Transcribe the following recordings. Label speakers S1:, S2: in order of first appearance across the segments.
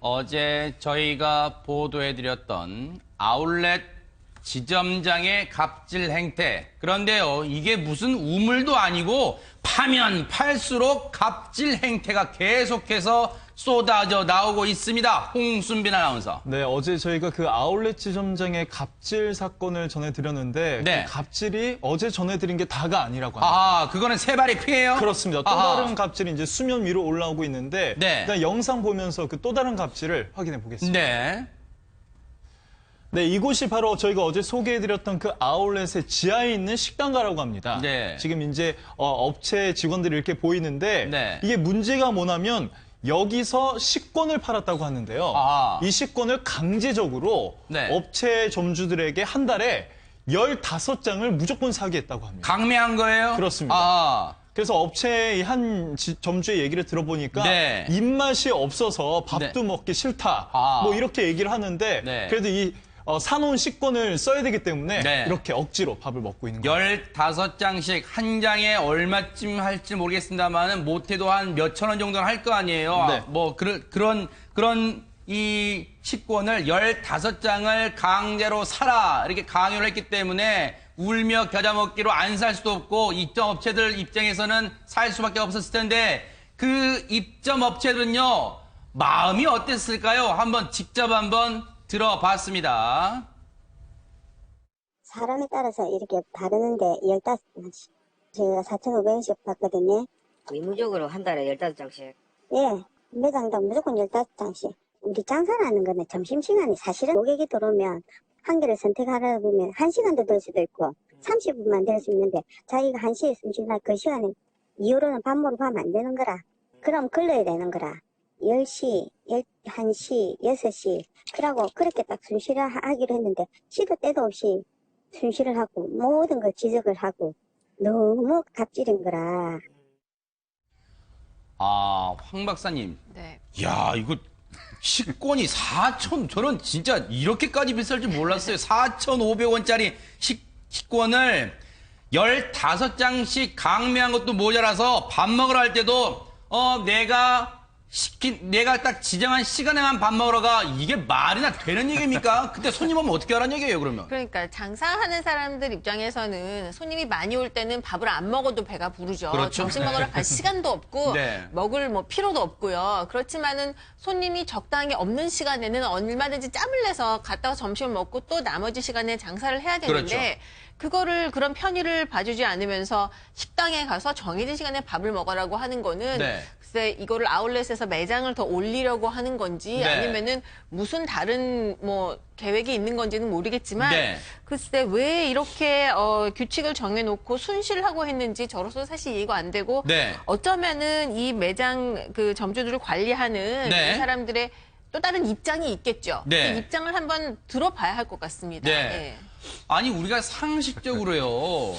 S1: 어제 저희가 보도해드렸던 아울렛 지점장의 갑질 행태. 그런데요, 이게 무슨 우물도 아니고 파면 팔수록 갑질 행태가 계속해서 쏟아져 나오고 있습니다. 홍순빈 아나운서.
S2: 네, 어제 저희가 그 아울렛 지점장의 갑질 사건을 전해드렸는데
S1: 네.
S2: 그 갑질이 어제 전해드린 게 다가 아니라고 합니다.
S1: 아, 그거는 세 발의 피해요?
S2: 그렇습니다. 또
S1: 아하.
S2: 다른 갑질이 이제 수면 위로 올라오고 있는데
S1: 네.
S2: 일단 영상 보면서 그 또 다른 갑질을 확인해 보겠습니다.
S1: 네.
S2: 네, 이곳이 바로 저희가 어제 소개해드렸던 그 아울렛의 지하에 있는 식당가라고 합니다.
S1: 네.
S2: 지금 이제 업체 직원들이 이렇게 보이는데
S1: 네.
S2: 이게 문제가 뭐냐면 여기서 식권을 팔았다고 하는데요.
S1: 아하.
S2: 이 식권을 강제적으로
S1: 네.
S2: 업체 점주들에게 한 달에 15장을 무조건 사게 했다고 합니다.
S1: 강매한 거예요?
S2: 그렇습니다.
S1: 아,
S2: 그래서 업체의 한 점주의 얘기를 들어보니까
S1: 네.
S2: 입맛이 없어서 밥도
S1: 네.
S2: 먹기 싫다.
S1: 아.
S2: 뭐 이렇게 얘기를 하는데
S1: 네.
S2: 그래도 이 사놓은 식권을 써야 되기 때문에
S1: 네.
S2: 이렇게 억지로 밥을 먹고 있는 거예요.
S1: 15장씩 한 장에 얼마쯤 할지 모르겠습니다만은 못해도 한 몇천 원 정도는 할 거 아니에요.
S2: 네.
S1: 뭐 그런 이 식권을 15장을 강제로 사라 이렇게 강요를 했기 때문에 울며 겨자 먹기로 안 살 수도 없고 입점 업체들 입장에서는 살 수밖에 없었을 텐데 그 입점 업체들은요 마음이 어땠을까요? 직접 한번 들어봤습니다.
S3: 사람에 따라서 이렇게 다르는데 15장씩 제가 4,500원씩 받거든요.
S4: 의무적으로 한 달에 15장씩.
S3: 예, 매장당 무조건 15장씩. 우리 장사라는 거는 점심시간이 사실은 고객이 들어오면 한 개를 선택하려다 보면 1시간도 될 수도 있고 30분만 될 수 있는데 자기가 1시에 숨쉬나 그 시간에 이후로는 밥 먹으러 가면 안 되는 거라. 그럼 걸러야 되는 거라. 10시, 1시, 6시 그러고 그렇게 딱 순시를 하기로 했는데 시도 때도 없이 순시를 하고 모든 걸 지적을 하고 너무 갑질인 거라.
S1: 아, 황 박사님.
S5: 네.
S1: 야, 이거 식권이 4천, 저는 진짜 이렇게까지 비쌀 줄 몰랐어요. 4,500원짜리 식권을 15장씩 강매한 것도 모자라서 밥 먹으러 할 때도 내가 딱 지정한 시간에만 밥 먹으러 가. 이게 말이나 되는 얘기입니까? 그때 손님 오면 어떻게 하라는 얘기예요, 그러면?
S5: 그러니까 장사하는 사람들 입장에서는 손님이 많이 올 때는 밥을 안 먹어도 배가 부르죠.
S1: 그렇죠.
S5: 점심 먹으러 갈 시간도 없고
S1: 네.
S5: 먹을 필요도 없고요. 그렇지만은 손님이 적당히 없는 시간에는 얼마든지 짬을 내서 갔다가 점심을 먹고 또 나머지 시간에 장사를 해야 되는데 그거를 그런 편의를 봐주지 않으면서 식당에 가서 정해진 시간에 밥을 먹으라고 하는 거는
S1: 네.
S5: 글쎄 이거를 아울렛에서 매장을 더 올리려고 하는 건지
S1: 네.
S5: 아니면은 무슨 다른 뭐 계획이 있는 건지는 모르겠지만
S1: 네.
S5: 글쎄 왜 이렇게 규칙을 정해놓고 순시를 하고 했는지 저로서 사실 이해가 안 되고
S1: 네.
S5: 어쩌면은 이 매장 그 점주들을 관리하는
S1: 네.
S5: 이 사람들의 또 다른 입장이 있겠죠.
S1: 네.
S5: 그 입장을 한번 들어봐야 할 것 같습니다.
S1: 네.
S5: 예.
S1: 아니, 우리가 상식적으로요.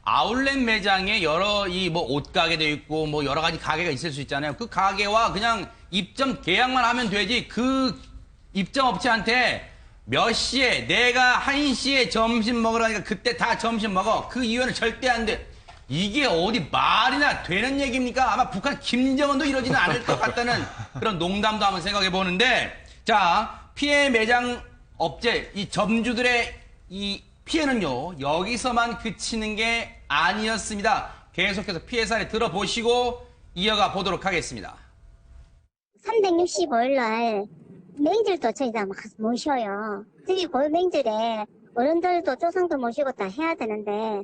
S1: 아울렛 매장에 여러 뭐 옷가게도 있고 뭐 여러 가지 가게가 있을 수 있잖아요. 그 가게와 그냥 입점 계약만 하면 되지. 그 입점 업체한테 몇 시에 내가 1시에 점심 먹으라니까 그때 다 점심 먹어. 그 이후에는 절대 안 돼. 이게 어디 말이나 되는 얘기입니까? 아마 북한 김정은도 이러지는 않을 것 같다는 그런 농담도 한번 생각해 보는데, 자, 피해 매장 업체, 이 점주들의 이 피해는요, 여기서만 그치는 게 아니었습니다. 계속해서 피해 사례 들어보시고 이어가 보도록 하겠습니다.
S3: 365일 날 명절도 저희가 막 모셔요. 특히 그 명절에 어른들도 조상도 모시고 다 해야 되는데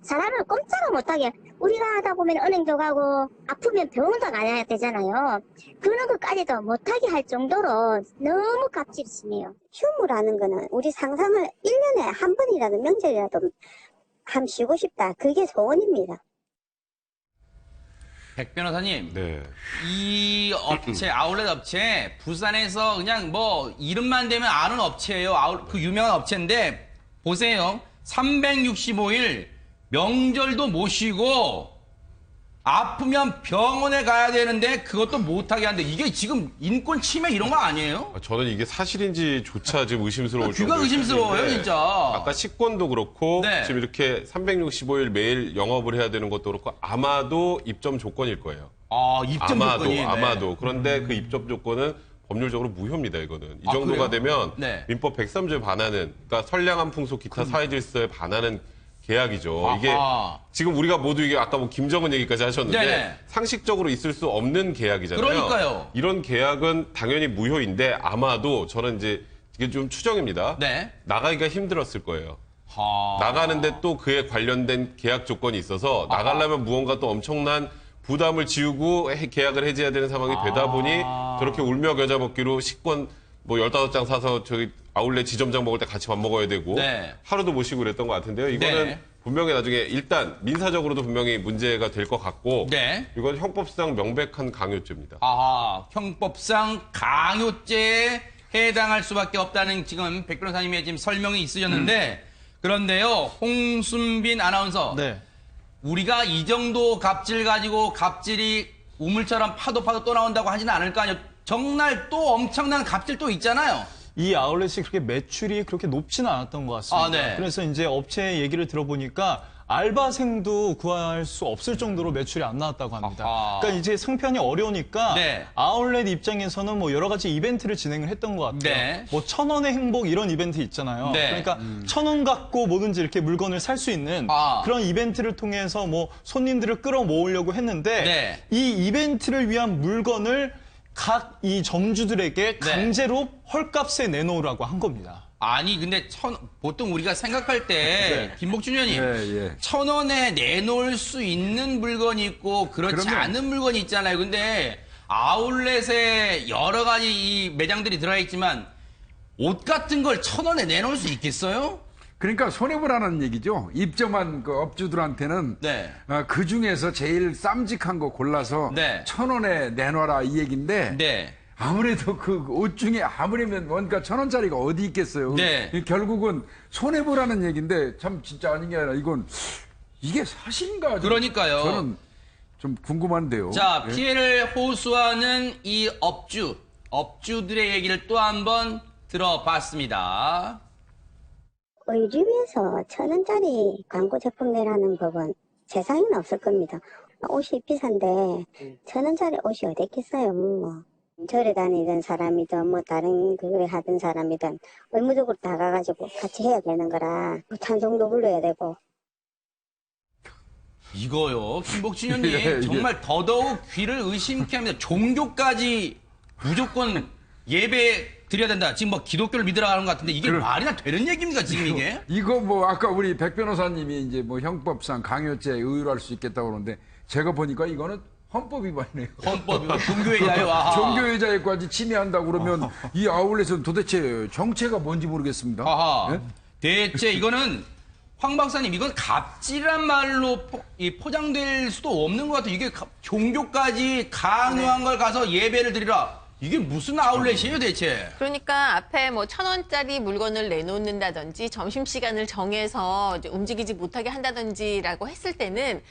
S3: 사람을 꼼짝을 못하게 우리가 하다 보면 은행도 가고 아프면 병원도 가야 되잖아요. 그런 것까지도 못하게 할 정도로 너무 갑질이 심해요. 휴무라는 거는 우리 상상을 1년에 한 번이라도 명절이라도 함 쉬고 싶다. 그게 소원입니다.
S1: 백 변호사님.
S6: 네.
S1: 이 업체, 아울렛 업체, 부산에서 그냥 뭐 이름만 대면 아는 업체예요. 그 유명한 업체인데 보세요. 365일 명절도 모시고 아프면 병원에 가야 되는데 그것도 못하게 하는데 이게 지금 인권 침해 이런 거 아니에요?
S6: 저는 이게 사실인지조차 지금 의심스러울
S1: 귀가
S6: 정도의
S1: 의심스러워요,
S6: 사실인데
S1: 진짜.
S6: 아까 식권도 그렇고
S1: 네.
S6: 지금 이렇게 365일 매일 영업을 해야 되는 것도 그렇고 아마도 입점 조건일 거예요.
S1: 아, 입점 조건이. 네.
S6: 아마도. 그런데 그 입점 조건은 법률적으로 무효입니다, 이거는. 이
S1: 아,
S6: 정도가
S1: 그래요?
S6: 되면
S1: 네.
S6: 민법 103조에 반하는, 그러니까 선량한 풍속 기타 사회질서에 반하는 계약이죠. 이게
S1: 아하.
S6: 지금 우리가 모두 이게 아까 뭐 김정은 얘기까지 하셨는데
S1: 네네.
S6: 상식적으로 있을 수 없는 계약이잖아요.
S1: 그러니까요.
S6: 이런 계약은 당연히 무효인데 아마도 저는 이제 이게 좀 추정입니다.
S1: 네.
S6: 나가기가 힘들었을 거예요.
S1: 하.
S6: 나가는데 또 그에 관련된 계약 조건이 있어서 나가려면 무언가 또 엄청난 부담을 지우고 계약을 해지해야 되는 상황이 되다 보니 저렇게 울며 겨자 먹기로 식권 뭐 15장 사서 저기 아울렛 지점장 먹을 때 같이 밥 먹어야 되고
S1: 네.
S6: 하루도 못 쉬고 그랬던 것 같은데요. 이거는
S1: 네.
S6: 분명히 나중에 일단 민사적으로도 분명히 문제가 될 것 같고
S1: 네.
S6: 이건 형법상 명백한 강요죄입니다.
S1: 아하, 형법상 강요죄에 해당할 수밖에 없다는 지금 백 변호사님의 지금 설명이 있으셨는데 그런데요, 홍순빈 아나운서.
S2: 네.
S1: 우리가 이 정도 갑질 가지고 갑질이 우물처럼 파도 또 나온다고 하지는 않을 거 아니에요. 정말 또 엄청난 갑질 또 있잖아요.
S2: 이 아울렛이 그렇게 매출이 그렇게 높지는 않았던 것 같습니다.
S1: 아, 네.
S2: 그래서 이제 업체 얘기를 들어보니까 알바생도 구할 수 없을 정도로 매출이 안 나왔다고 합니다.
S1: 아하.
S2: 그러니까 이제 형편이 어려우니까
S1: 네.
S2: 아울렛 입장에서는 뭐 여러 가지 이벤트를 진행을 했던 것 같아요.
S1: 네.
S2: 뭐 1,000원의 행복 이런 이벤트 있잖아요.
S1: 네.
S2: 그러니까 1,000원 갖고 뭐든지 이렇게 물건을 살 수 있는
S1: 아.
S2: 그런 이벤트를 통해서 뭐 손님들을 끌어모으려고 했는데
S1: 네.
S2: 이 이벤트를 위한 물건을 각 이 점주들에게 강제로 헐값에 내놓으라고 한 겁니다.
S1: 아니 근데 보통 우리가 생각할 때 김복준 의원님
S7: 예.
S1: 1,000원에 내놓을 수 있는 물건이 있고 그렇지
S7: 그러면-
S1: 않은 물건이 있잖아요. 근데 아울렛에 여러 가지 이 매장들이 들어가 있지만 옷 같은 걸 1,000원에 내놓을 수 있겠어요?
S7: 그러니까 손해보라는 얘기죠. 입점한 그 업주들한테는
S1: 네.
S7: 그 중에서 제일 쌈직한 거 골라서
S1: 네.
S7: 1,000원에 내놔라 이 얘기인데
S1: 네.
S7: 아무래도 그 옷 중에 아무리면 뭔가 1,000원짜리가 어디 있겠어요.
S1: 네.
S7: 결국은 손해보라는 얘기인데 참 진짜 아닌 게 아니라 이건 이게 사실인가? 좀
S1: 그러니까요.
S7: 저는 좀 궁금한데요.
S1: 자,
S7: 예.
S1: 피해를 호소하는 이 업주들의 얘기를 또 한번 들어봤습니다.
S3: 의류에서 1,000원짜리 광고 제품 내라는 법은 세상에는 없을 겁니다. 옷이 비싼데 1,000원짜리 옷이 어디 있겠어요. 뭐 절에 다니던 사람이든 뭐 다른 그걸 하던 사람이든 의무적으로 다 가가지고 같이 해야 되는 거라 찬송도 불러야 되고.
S1: 이거요, 김복준 의원님
S7: 예.
S1: 정말 더더욱 귀를 의심케 합니다. 종교까지 무조건 예배 드려야 된다. 지금 뭐 기독교를 믿으라 하는 것 같은데 이게 말이나 되는 얘기입니까 지금 이게?
S7: 이거 뭐 아까 우리 백 변호사님이 이제 뭐 형법상 강요죄에 의유할 수 있겠다고 그러는데 제가 보니까 이거는 헌법 위반이네요.
S1: 헌법이 종교의 자유와
S7: 종교의자유까지 침해한다고 그러면 이 아울렛은 도대체 정체가 뭔지 모르겠습니다.
S1: 아하.
S7: 예?
S1: 대체 이거는 황 박사님 이건 갑질이란 말로 포장될 수도 없는 것 같아요. 이게 종교까지 강요한 걸 가서 예배를 드리라. 이게 무슨 아울렛이에요 대체?
S5: 그러니까 앞에 뭐 1,000원짜리 물건을 내놓는다든지 점심시간을 정해서 이제 움직이지 못하게 한다든지라고 했을 때는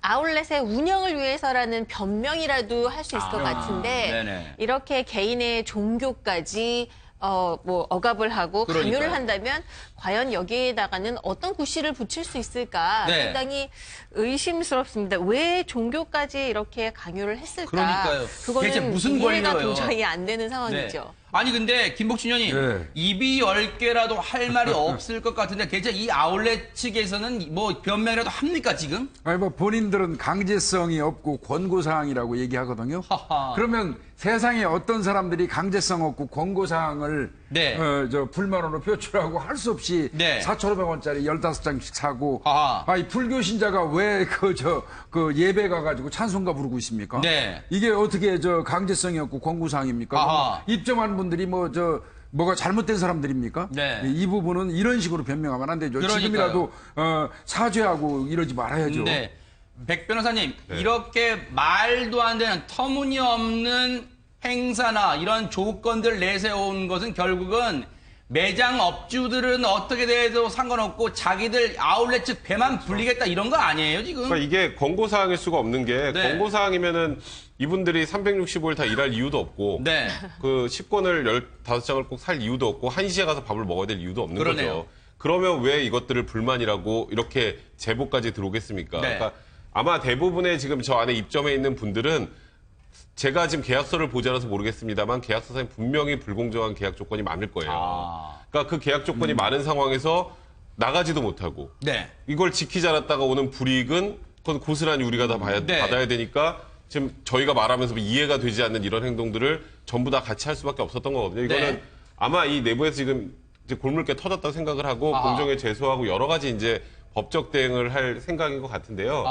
S5: 아울렛의 운영을 위해서라는 변명이라도 할 수 있을 것 같은데
S1: 네네.
S5: 이렇게 개인의 종교까지 뭐 억압을 하고
S1: 그러니까요.
S5: 강요를 한다면 과연 여기에다가는 어떤 구실을 붙일 수 있을까
S1: 네.
S5: 상당히 의심스럽습니다. 왜 종교까지 이렇게 강요를 했을까?
S1: 그러니까요.
S5: 그거는
S1: 대체 무슨
S5: 이해가
S1: 권리로요?
S5: 도저히 안 되는
S1: 네.
S5: 상황이죠.
S1: 아니 근데 김복준 의원님
S7: 네.
S1: 입이 10개라도 할 말이 없을 것 같은데 대체 이 아울렛 측에서는 뭐 변명이라도 합니까 지금?
S7: 아니 뭐 본인들은 강제성이 없고 권고사항이라고 얘기하거든요.
S1: 하하.
S7: 그러면 세상에 어떤 사람들이 강제성 없고 권고사항을
S1: 네.
S7: 불만으로 표출하고 할 수 없이
S1: 네.
S7: 4,500원짜리 15장씩 사고
S1: 하하.
S7: 아니 불교 신자가 왜 그 예배 가가지고 찬송가 부르고 있습니까?
S1: 네.
S7: 이게 어떻게 강제성이 없고 권고사항입니까?
S1: 하하.
S7: 입점한 분들이 뭐가 잘못된 사람들입니까?
S1: 네.
S7: 이 부분은 이런 식으로 변명하면 안 되죠.
S1: 그러니까요.
S7: 지금이라도 사죄하고 이러지 말아야죠.
S1: 네. 백 변호사님 이렇게 말도 안 되는 터무니없는 행사나 이런 조건들 내세운 것은 결국은 매장 업주들은 어떻게 돼도 상관없고 자기들 아울렛 측 배만 불리겠다 이런 거 아니에요 지금?
S6: 그러니까 이게 권고사항일 수가 없는 게
S1: 네.
S6: 권고사항이면은 이분들이 365일 다 일할 이유도 없고
S1: 네.
S6: 그 식권을 15장을 꼭 살 이유도 없고 1시에 가서 밥을 먹어야 될 이유도 없는
S1: 그러네요.
S6: 거죠. 그러면 왜 이것들을 불만이라고 이렇게 제보까지 들어오겠습니까?
S1: 네.
S6: 그러니까 아마 대부분의 지금 저 안에 입점해 있는 분들은 제가 지금 계약서를 보지 않아서 모르겠습니다만 계약서상에 분명히 불공정한 계약 조건이 많을 거예요. 그러니까 그 계약 조건이 많은 상황에서 나가지도 못하고
S1: 네.
S6: 이걸 지키지 않았다가 오는 불이익은 그건 고스란히 우리가 다
S1: 네.
S6: 받아야 되니까 지금 저희가 말하면서 이해가 되지 않는 이런 행동들을 전부 다 같이 할 수밖에 없었던 거거든요. 이거는
S1: 네.
S6: 아마 이 내부에서 지금 이제 골물게 터졌다고 생각을 하고 공정에 제소하고 여러 가지 이제 법적 대응을 할 생각인 것 같은데요.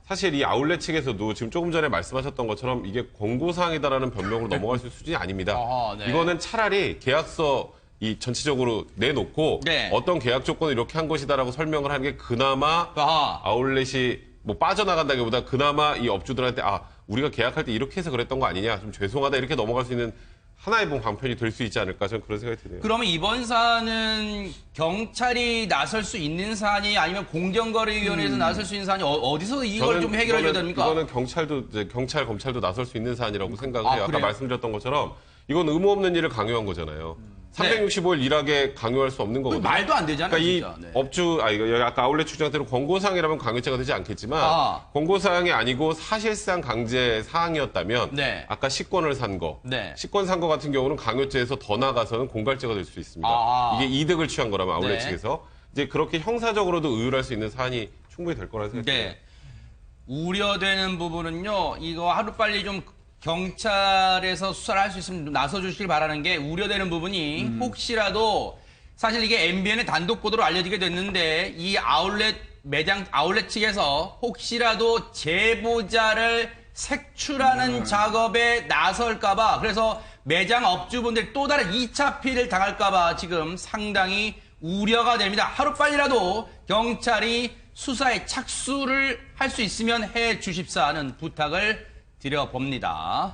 S6: 사실 이 아울렛 측에서도 지금 조금 전에 말씀하셨던 것처럼 이게 권고사항이다라는 변명으로 넘어갈 수 있는 수준이 아닙니다.
S1: 네.
S6: 이거는 차라리 계약서 이 전체적으로 내놓고
S1: 네.
S6: 어떤 계약 조건을 이렇게 한 것이다라고 설명을 하는 게 그나마 아울렛이 뭐 빠져나간다기보다 그나마 이 업주들한테 우리가 계약할 때 이렇게 해서 그랬던 거 아니냐 좀 죄송하다 이렇게 넘어갈 수 있는 하나의 방편이 될 수 있지 않을까 저는 그런 생각이 드네요.
S1: 그러면 이번 사안은 경찰이 나설 수 있는 사안이 아니면 공정거래위원회에서 나설 수 있는 사안이 어디서 이걸 좀 해결해줘야 됩니까?
S6: 이거는 경찰도 이제 경찰 검찰도 나설 수 있는 사안이라고 생각을 해요. 아까
S1: 그래요?
S6: 말씀드렸던 것처럼 이건 의무 없는 일을 강요한 거잖아요. 365일 일하게 강요할 수 없는 거거든요.
S1: 말도 안 되잖아요.
S6: 그러니까
S1: 진짜.
S6: 이 업주, 이거 아까 아울렛 주장대로 권고사항이라면 강요죄가 되지 않겠지만 권고사항이 아니고 사실상 강제 사항이었다면
S1: 네.
S6: 아까 식권을 산 거,
S1: 네.
S6: 식권 산 거 같은 경우는 강요죄에서 더 나가서는 공갈죄가 될 수 있습니다. 이게 이득을 취한 거라면 아울렛
S1: 네.
S6: 측에서 이제 그렇게 형사적으로도 의율할 수 있는 사안이 충분히 될 거라는 생각이 듭니다.
S1: 네. 우려되는 부분은요, 이거 하루빨리 좀 경찰에서 수사를 할 수 있으면 좀 나서주시길 바라는 게 우려되는 부분이 혹시라도 사실 이게 MBN의 단독 보도로 알려지게 됐는데 이 아울렛 측에서 혹시라도 제보자를 색출하는 작업에 나설까봐 그래서 매장 업주분들이 또 다른 2차 피해를 당할까봐 지금 상당히 우려가 됩니다. 하루빨리라도 경찰이 수사에 착수를 할 수 있으면 해 주십사 하는 부탁을 드려봅니다.